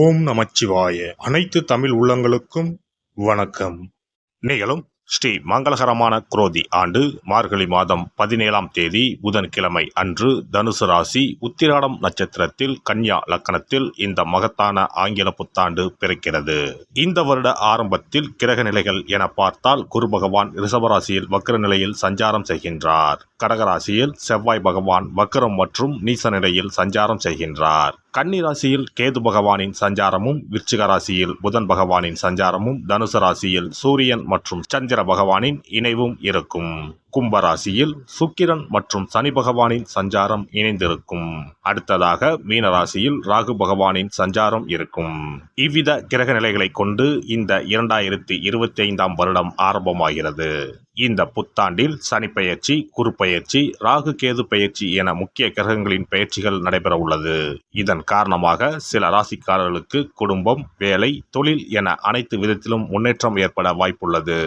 ஓம் நமச்சிவாய. அனைத்து தமிழ் உள்ளங்களுக்கும் வணக்கம். நிகழும் ஸ்ரீ மங்களகரமான குரோதி ஆண்டு மார்கழி மாதம் 17ஆம் தேதி புதன்கிழமை அன்று தனுசு ராசி உத்திராடம் நட்சத்திரத்தில் கன்யா லக்கணத்தில் இந்த மகத்தான ஆங்கில புத்தாண்டு பிறக்கிறது. இந்த வருட ஆரம்பத்தில் கிரக நிலைகள் என பார்த்தால் குரு பகவான் ரிஷபராசியில் வக்ர நிலையில் சஞ்சாரம் செய்கின்றார். கடகராசியில் செவ்வாய் பகவான் வக்ரம் மற்றும் நீச நிலையில் சஞ்சாரம் செய்கின்றார். கன்னி ராசியில் கேது பகவானின் சஞ்சாரமும், விருச்சிக ராசியில் புதன் பகவானின் சஞ்சாரமும், தனுசு ராசியில் சூரியன் மற்றும் சந்திர பகவானின் இணைவும் இருக்கும். கும்பராசியில் சுக்கிரன் மற்றும் சனி பகவானின் சஞ்சாரம் இணைந்திருக்கும். அடுத்ததாக மீனராசியில் ராகு பகவானின் சஞ்சாரம் இருக்கும். இவ்வித கிரக நிலைகளை கொண்டு இந்த 2025ஆம் வருடம் ஆரம்பமாகிறது. இந்த புத்தாண்டில் சனி பெயர்ச்சி, குரு பெயர்ச்சி, ராகு கேது பெயர்ச்சி என முக்கிய கிரகங்களின் பெயர்ச்சிகள் நடைபெற உள்ளது. இதன் காரணமாக சில ராசிக்காரர்களுக்கு குடும்பம், வேலை, தொழில் என அனைத்து விதத்திலும் முன்னேற்றம் ஏற்பட வாய்ப்புள்ளது.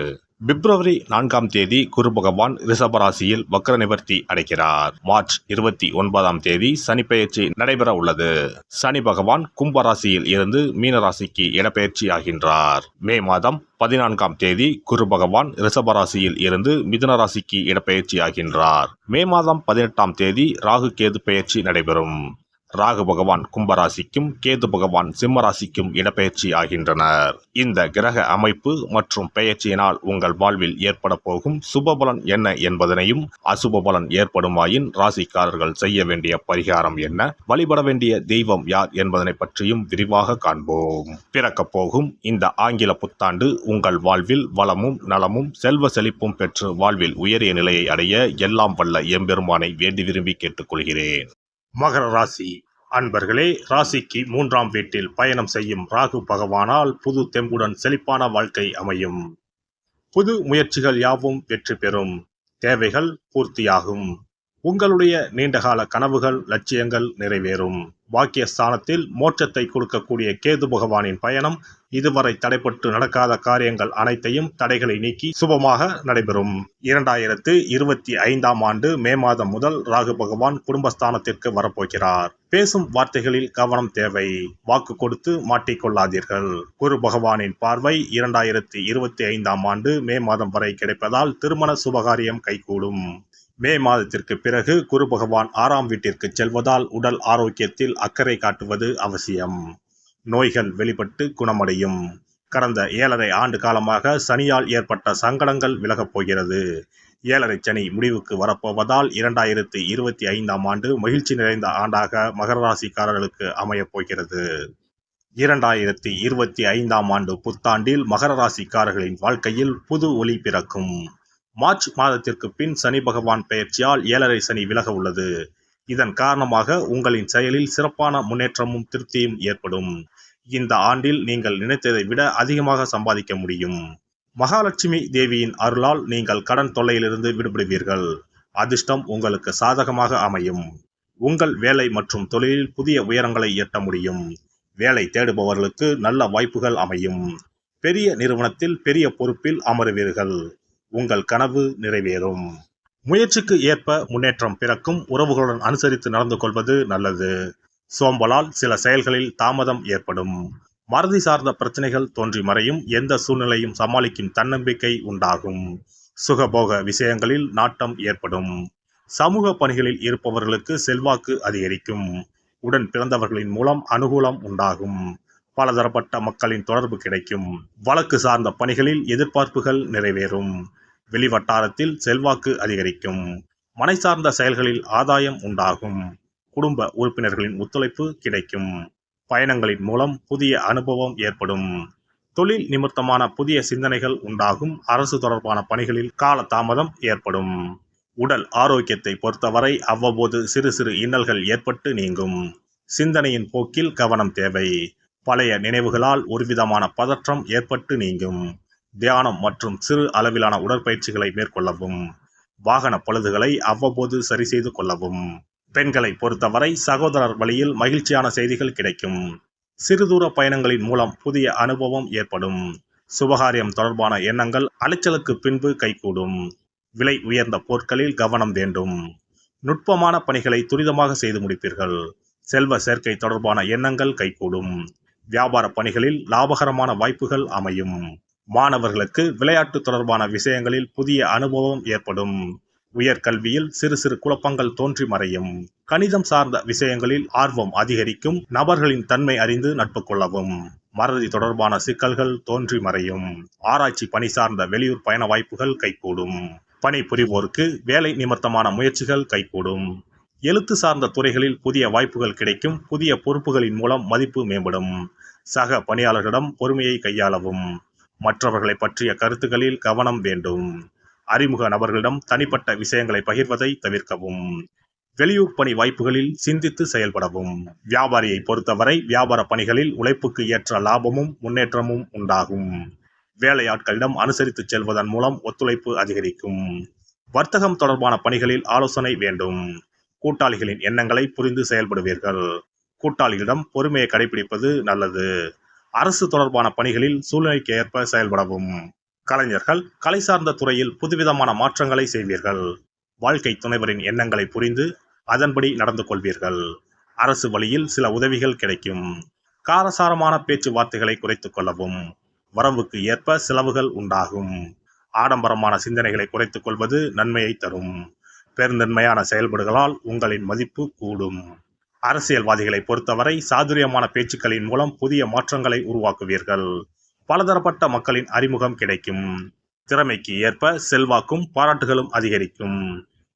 பிப்ரவரி 4ஆம் தேதி குரு பகவான் ரிஷபராசியில் வக்ர நிவர்த்தி அடைகிறார். மார்ச் 29ஆம் தேதி சனி பெயர்ச்சி நடைபெற உள்ளது. சனி பகவான் கும்பராசியில் இருந்து மீனராசிக்கு இடப்பெயர்ச்சி ஆகின்றார். மே மாதம் 14ஆம் தேதி குரு பகவான் ரிஷபராசியில் இருந்து மிதுன ராசிக்கு இடப்பெயர்ச்சி ஆகின்றார். மே மாதம் 18ஆம் தேதி ராகு கேது பெயர்ச்சி நடைபெறும். ராகு பகவான் கும்பராசிக்கும் கேது பகவான் சிம்மராசிக்கும் இடப்பெயர்ச்சி ஆகின்றனர். இந்த கிரக அமைப்பு மற்றும் பெயர்ச்சியினால் உங்கள் வாழ்வில் ஏற்பட போகும் சுபபலன் என்ன என்பதனையும், அசுப பலன் ஏற்படுமாயின் ராசிக்காரர்கள் செய்ய வேண்டிய பரிகாரம் என்ன, வழிபட வேண்டிய தெய்வம் யார் என்பதனை பற்றியும் விரிவாக காண்போம். பிறக்கப் போகும் இந்த ஆங்கில புத்தாண்டு உங்கள் வாழ்வில் வளமும் நலமும் செல்வ செழிப்பும் பெற்று வாழ்வில் உயரிய நிலையை அடைய எல்லாம் வல்ல எம்பெருமானை வேண்டி விரும்பி கேட்டுக்கொள்கிறேன். மகர ராசி அன்பர்களே, ராசிக்கு 3ஆம் வீட்டில் பயணம் செய்யும் ராகு பகவானால் புது தெம்புடன் செழிப்பான வாழ்க்கை அமையும். புது முயற்சிகள் யாவும் வெற்றி பெறும். தேவைகள் பூர்த்தியாகும். உங்களுடைய நீண்டகால கனவுகள், லட்சியங்கள் நிறைவேறும். பாக்கியஸ்தானத்தில் மோட்சத்தை கொடுக்கக்கூடிய கேது பகவானின் பயணம் இதுவரை தடைப்பட்டு நடக்காத காரியங்கள் அனைத்தையும் தடைகளை நீக்கி சுபமாக நடைபெறும். 2025ஆம் ஆண்டு மே மாதம் முதல் ராகு பகவான் குடும்பஸ்தானத்திற்கு வரப்போகிறார். பேசும் வார்த்தைகளில் கவனம் தேவை. வாக்கு கொடுத்து மாட்டிக்கொள்ளாதீர்கள். குரு பகவானின் பார்வை 2025ஆம் ஆண்டு மே மாதம் வரை கிடைப்பதால் திருமண சுபகாரியம் கைகூடும். மே மாதத்திற்கு பிறகு குரு பகவான் 6ஆம் வீட்டிற்கு செல்வதால் உடல் ஆரோக்கியத்தில் அக்கறை காட்டுவது அவசியம். நோய்கள் வெளிப்பட்டு குணமடையும். கடந்த 7.5 ஆண்டு காலமாக சனியால் ஏற்பட்ட சங்கடங்கள் விலகப் போகிறது. 7.5 சனி முடிவுக்கு வரப்போவதால் 2025ஆம் ஆண்டு மகிழ்ச்சி நிறைந்த ஆண்டாக மகர ராசிக்காரர்களுக்கு அமையப் போகிறது. 2025ஆம் ஆண்டு புத்தாண்டில் மகர ராசிக்காரர்களின் வாழ்க்கையில் புது ஒளி பிறக்கும். மார்ச் மாதத்திற்கு பின் சனி பகவான் பெயர்ச்சியால் 7.5 சனி விலக உள்ளது. இதன் காரணமாக உங்களின் செயலில் சிறப்பான முன்னேற்றமும் திருப்தியும் ஏற்படும். இந்த ஆண்டில் நீங்கள் நினைத்ததை விட அதிகமாக சம்பாதிக்க முடியும். மகாலட்சுமி தேவியின் அருளால் நீங்கள் கடன் தொல்லையிலிருந்து விடுபடுவீர்கள். அதிர்ஷ்டம் உங்களுக்கு சாதகமாக அமையும். உங்கள் வேலை மற்றும் தொழிலில் புதிய உயரங்களை எட்ட முடியும். வேலை தேடுபவர்களுக்கு நல்ல வாய்ப்புகள் அமையும். பெரிய நிறுவனத்தில் பெரிய பொறுப்பில் அமருவீர்கள். உங்கள் கனவு நிறைவேறும். முயற்சிக்கு ஏற்ப முன்னேற்றம் பிறக்கும். உறவுகளுடன் அனுசரித்து நடந்து கொள்வது நல்லது. சோம்பலால் சில செயல்களில் தாமதம் ஏற்படும். மறதி சார்ந்த பிரச்சனைகள் தோன்றி மறையும். எந்த சூழ்நிலையும் சமாளிக்கும் தன்னம்பிக்கை உண்டாகும். சுகபோக விஷயங்களில் நாட்டம் ஏற்படும். சமூக பணிகளில் இருப்பவர்களுக்கு செல்வாக்கு அதிகரிக்கும். உடன் பிறந்தவர்களின் மூலம் அனுகூலம் உண்டாகும். பலதரப்பட்ட மக்களின் தொடர்பு கிடைக்கும். வழக்கு சார்ந்த பணிகளில் எதிர்பார்ப்புகள் நிறைவேறும். வெளிவட்டாரத்தில் செல்வாக்கு அதிகரிக்கும். மனை சார்ந்த செயல்களில் ஆதாயம் உண்டாகும். குடும்ப உறுப்பினர்களின் ஒத்துழைப்பு கிடைக்கும். பயணங்களின் மூலம் புதிய அனுபவம் ஏற்படும். தொழில் நிமித்தமான புதிய சிந்தனைகள் உண்டாகும். அரசு தொடர்பான பணிகளில் கால தாமதம் ஏற்படும். உடல் ஆரோக்கியத்தை பொறுத்தவரை அவ்வப்போது சிறு சிறு இன்னல்கள் ஏற்பட்டு நீங்கும். சிந்தனையின் போக்கில் கவனம் தேவை. பழைய நினைவுகளால் ஒருவிதமான பதற்றம் ஏற்பட்டு நீங்கும். தியானம் மற்றும் சிறு அளவிலான உடற்பயிற்சிகளை மேற்கொள்ளவும். வாகன பழுதுகளை அவ்வப்போது சரி செய்து கொள்ளவும். பெண்களை பொறுத்தவரை சகோதரர் வழியில் மகிழ்ச்சியான செய்திகள் கிடைக்கும். சிறுதூர பயணங்களின் மூலம் புதிய அனுபவம் ஏற்படும். சுபகாரியம் தொடர்பான எண்ணங்கள் அலைச்சலுக்கு பின்பு கைகூடும். விலை உயர்ந்த பொருட்களில் கவனம் வேண்டும். நுட்பமான பணிகளை துரிதமாக செய்து முடிப்பீர்கள். செல்வ சேர்க்கை தொடர்பான எண்ணங்கள் கைகூடும். வியாபார பணிகளில் லாபகரமான வாய்ப்புகள் அமையும். மாணவர்களுக்கு விளையாட்டு தொடர்பான விஷயங்களில் புதிய அனுபவம் ஏற்படும். உயர்கல்வியில் சிறு சிறு குழப்பங்கள் தோன்றி மறையும். கணிதம் சார்ந்த விஷயங்களில் ஆர்வம் அதிகரிக்கும். நபர்களின் தன்மை அறிந்து நட்பு கொள்ளவும். மறதி தொடர்பான சிக்கல்கள் தோன்றி மறையும். ஆராய்ச்சி பணி சார்ந்த வெளியூர் பயண வாய்ப்புகள் கைகூடும். பணி புரிவோருக்கு வேலை நிமித்தமான முயற்சிகள் கைகூடும். எழுத்து சார்ந்த துறைகளில் புதிய வாய்ப்புகள் கிடைக்கும். புதிய பொறுப்புகளின் மூலம் மதிப்பு மேம்படும். சக பணியாளர்களிடம் பொறுமையை கையாளவும். மற்றவர்களை பற்றிய கருத்துக்களில் கவனம் வேண்டும். அறிமுக நபர்களிடம் தனிப்பட்ட விஷயங்களை பகிர்வதை தவிர்க்கவும். வெளியூர் பணி வாய்ப்புகளில் சிந்தித்து செயல்படவும். வியாபாரியை பொறுத்தவரை வியாபார பணிகளில் உழைப்புக்கு ஏற்ற லாபமும் முன்னேற்றமும் உண்டாகும். வேலையாட்களிடம் அனுசரித்து செல்வதன் மூலம் ஒத்துழைப்பு அதிகரிக்கும். வர்த்தகம் தொடர்பான பணிகளில் ஆலோசனை வேண்டும். கூட்டாளிகளின் எண்ணங்களை புரிந்து செயல்படுவீர்கள். கூட்டாளிகளிடம் பொறுமையை கடைபிடிப்பது நல்லது. அரசு தொடர்பான பணிகளில் சூழ்நிலைக்கு ஏற்ப செயல்படவும். கலைஞர்கள் கலை சார்ந்த துறையில் புதுவிதமான மாற்றங்களை செய்வீர்கள். வாழ்க்கை துணைவரின் எண்ணங்களை புரிந்து அதன்படி நடந்து கொள்வீர்கள். அரசு வழியில் சில உதவிகள் கிடைக்கும். காரசாரமான பேச்சுவார்த்தைகளை குறைத்துக் கொள்ளவும். வரவுக்கு ஏற்ப செலவுகள் உண்டாகும். ஆடம்பரமான சிந்தனைகளை குறைத்துக் கொள்வது நன்மையை தரும். பெருந்தன்மையான செயல்பாடுகளால் உங்களின் மதிப்பு கூடும். அரசியல்வாதிகளை பொறுத்தவரை சாதுரியமான பேச்சுக்களின் மூலம் புதிய மாற்றங்களை உருவாக்குவீர்கள். பலதரப்பட்ட மக்களின் அறிமுகம் கிடைக்கும். திறமைக்கு ஏற்ப செல்வாக்கும் பாராட்டுகளும் அதிகரிக்கும்.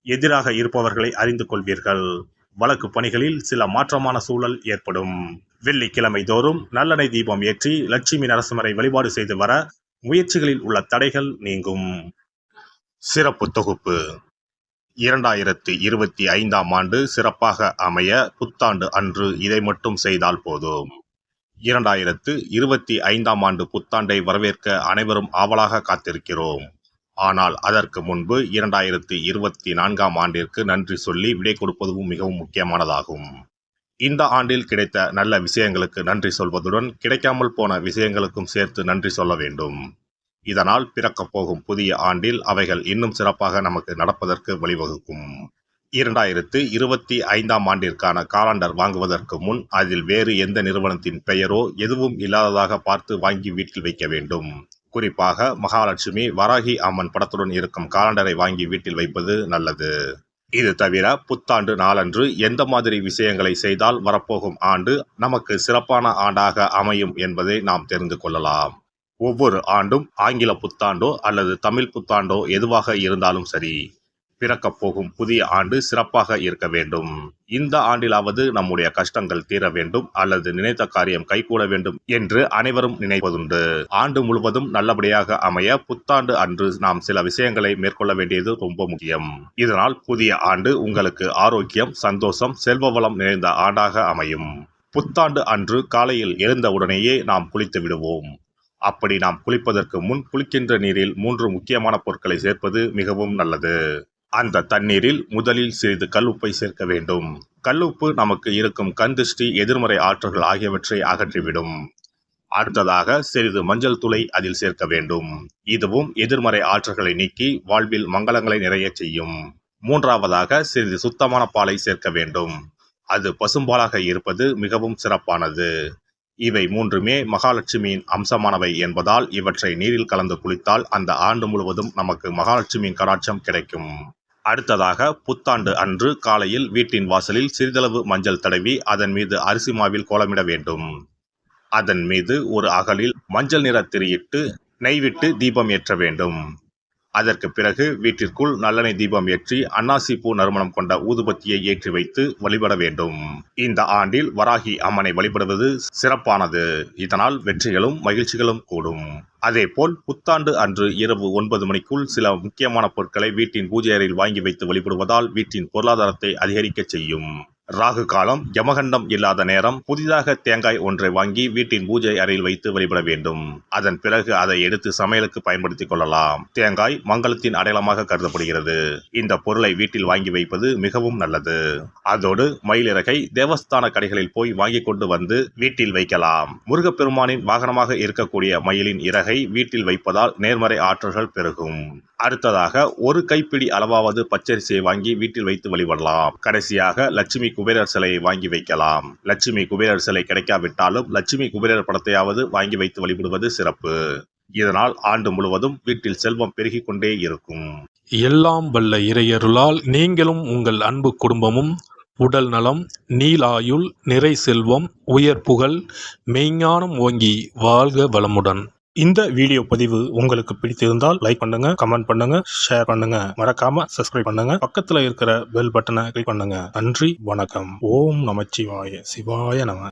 எதிராக இருப்பவர்களை அறிந்து கொள்வீர்கள். வழக்கு பணிகளில் சில மாற்றமான சூழல் ஏற்படும். வெள்ளிக்கிழமை தோறும் நல்லெண்ணெய் தீபம் ஏற்றி லட்சுமி நரசிம்மரை வழிபாடு செய்து வர முயற்சிகளில் உள்ள தடைகள் நீங்கும். சிறப்பு தொகுப்பு 2025ஆம் ஆண்டு சிறப்பாக அமைய புத்தாண்டு அன்று இதை மட்டும் செய்தால் போதும். 2025ஆம் ஆண்டு புத்தாண்டை வரவேற்க அனைவரும் ஆவலாக காத்திருக்கிறோம். ஆனால் அதற்கு முன்பு 2024ஆம் ஆண்டிற்கு நன்றி சொல்லி விடை கொடுப்பதும் மிகவும் முக்கியமானதாகும். இந்த ஆண்டில் கிடைத்த நல்ல விஷயங்களுக்கு நன்றி சொல்வதுடன் கிடைக்காமல் போன விஷயங்களுக்கும் சேர்த்து நன்றி சொல்ல வேண்டும். இதனால் பிறக்கப் போகும் புதிய ஆண்டில் அவைகள் இன்னும் சிறப்பாக நமக்கு நடப்பதற்கு வழிவகுக்கும். 2025ஆம் ஆண்டிற்கான காலண்டர் வாங்குவதற்கு முன் அதில் வேறு எந்த நிறுவனத்தின் பெயரோ எதுவும் இல்லாததாக பார்த்து வாங்கி வீட்டில் வைக்க வேண்டும். குறிப்பாக மகாலட்சுமி, வராகி அம்மன் படத்துடன் இருக்கும் காலண்டரை வாங்கி வீட்டில் வைப்பது நல்லது. இது தவிர புத்தாண்டு நாளன்று எந்த மாதிரி விஷயங்களை செய்தால் வரப்போகும் ஆண்டு நமக்கு சிறப்பான ஆண்டாக அமையும் என்பதை நாம் தெரிந்து கொள்ளலாம். ஒவ்வொரு ஆண்டும் ஆங்கில புத்தாண்டோ அல்லது தமிழ் புத்தாண்டோ எதுவாக இருந்தாலும் சரி, பிறக்கப் போகும் புதிய ஆண்டு சிறப்பாக இருக்க வேண்டும். இந்த ஆண்டிலாவது நம்முடைய கஷ்டங்கள் தீர வேண்டும் அல்லது நினைத்த காரியம் கைகூட வேண்டும் என்று அனைவரும் நினைப்பதுண்டு. ஆண்டு முழுவதும் நல்லபடியாக அமைய புத்தாண்டு அன்று நாம் சில விஷயங்களை மேற்கொள்ள வேண்டியது ரொம்ப முக்கியம். இதனால் புதிய ஆண்டு உங்களுக்கு ஆரோக்கியம், சந்தோஷம், செல்வ வளம் நிறைந்த ஆண்டாக அமையும். புத்தாண்டு அன்று காலையில் எழுந்தவுடனேயே நாம் குளித்து விடுவோம். அப்படி நாம் குளிப்பதற்கு முன் குளிக்கின்ற நீரில் 3 முக்கியமான பொருட்களை சேர்ப்பது மிகவும் நல்லது. அந்த தண்ணீரில் முதலில் சிறிது கல்லுப்பை சேர்க்க வேண்டும். கல்லுப்பு நமக்கு இருக்கும் கண் திருஷ்டி, எதிர்மறை ஆற்றல்கள் ஆகியவற்றை அகற்றிவிடும். அடுத்ததாக சிறிது மஞ்சள் தூளை அதில் சேர்க்க வேண்டும். இதுவும் எதிர்மறை ஆற்றல்களை நீக்கி வாழ்வில் மங்களங்களை நிறைய செய்யும். மூன்றாவதாக சிறிது சுத்தமான பாலை சேர்க்க வேண்டும். அது பசும்பாலாக இருப்பது மிகவும் சிறப்பானது. இவை 3மே மகாலட்சுமியின் அம்சமானவை என்பதால் இவற்றை நீரில் கலந்து குளித்தால் அந்த ஆண்டு முழுவதும் நமக்கு மகாலட்சுமியின் கடாட்சம் கிடைக்கும். அடுத்ததாக புத்தாண்டு அன்று காலையில் வீட்டின் வாசலில் சிறிதளவு மஞ்சள் தடவி அதன் மீது அரிசி மாவில் கோலமிட வேண்டும். அதன் மீது ஒரு அகலில் மஞ்சள் நிற திரியிட்டு நெய் விட்டு தீபம் ஏற்ற வேண்டும். அதற்கு பிறகு வீட்டிற்குள் நல்லெண்ணெய் தீபம் ஏற்றி அன்னாசி பூ நறுமணம் கொண்ட ஊதுபத்தியை ஏற்றி வைத்து வழிபட வேண்டும். இந்த ஆண்டில் வராகி அம்மனை வழிபடுவது சிறப்பானது. இதனால் வெற்றிகளும் மகிழ்ச்சிகளும் கூடும். அதேபோல் புத்தாண்டு அன்று இரவு 9 மணிக்குள் சில முக்கியமான பொருட்களை வீட்டின் பூஜை அறையில் வாங்கி வைத்து வழிபடுவதால் வீட்டின் பொருளாதாரத்தை அதிகரிக்க செய்யும். ராகு காலம், யமகண்டம் இல்லாத நேரம் புதிதாக தேங்காய் ஒன்றை வாங்கி வீட்டின் பூஜை அறையில் வைத்து வழிபட வேண்டும். அதன் பிறகு அதை எடுத்து சமையலுக்கு பயன்படுத்திக் கொள்ளலாம். தேங்காய் மங்களத்தின் அடையாளமாக கருதப்படுகிறது. இந்த பொருளை வீட்டில் வாங்கி வைப்பது மிகவும் நல்லது. அதோடு மயிலிறகை தேவஸ்தான கடைகளில் போய் வாங்கி கொண்டு வந்து வீட்டில் வைக்கலாம். முருகப்பெருமானின் வாகனமாக இருக்கக்கூடிய மயிலின் இறகை வீட்டில் வைப்பதால் நேர்மறை ஆற்றல்கள் பெருகும். அடுத்ததாக ஒரு கைப்பிடி அளவாவது பச்சரிசியை வாங்கி வீட்டில் வைத்து வழிபடலாம். கடைசியாக லட்சுமி குபேரர் சிலையை வாங்கி வைக்கலாம். லட்சுமி குபேரர் சிலை கிடைக்காவிட்டாலும் லட்சுமி குபேரர் படத்தையாவது வாங்கி வைத்து வழிபடுவது சிறப்பு. இதனால் ஆண்டு முழுவதும் வீட்டில் செல்வம் பெருகிக் கொண்டே இருக்கும். எல்லாம் வல்ல இறையருளால் நீங்களும் உங்கள் அன்பு குடும்பமும் உடல் நலம், நீலாயுள், நிறை செல்வம், உயர் புகழ், மெய்ஞானம் ஓங்கி வாழ்க வளமுடன். இந்த வீடியோ பதிவு உங்களுக்கு பிடித்திருந்தால் லைக் பண்ணுங்க, கமெண்ட் பண்ணுங்க, ஷேர் பண்ணுங்க, மறக்காம சப்ஸ்கிரைப் பண்ணுங்க, பக்கத்துல இருக்கிற பெல் பட்டனை கிளிக் பண்ணுங்க. நன்றி, வணக்கம். ஓம் நமச்சிவாய, சிவாய நம.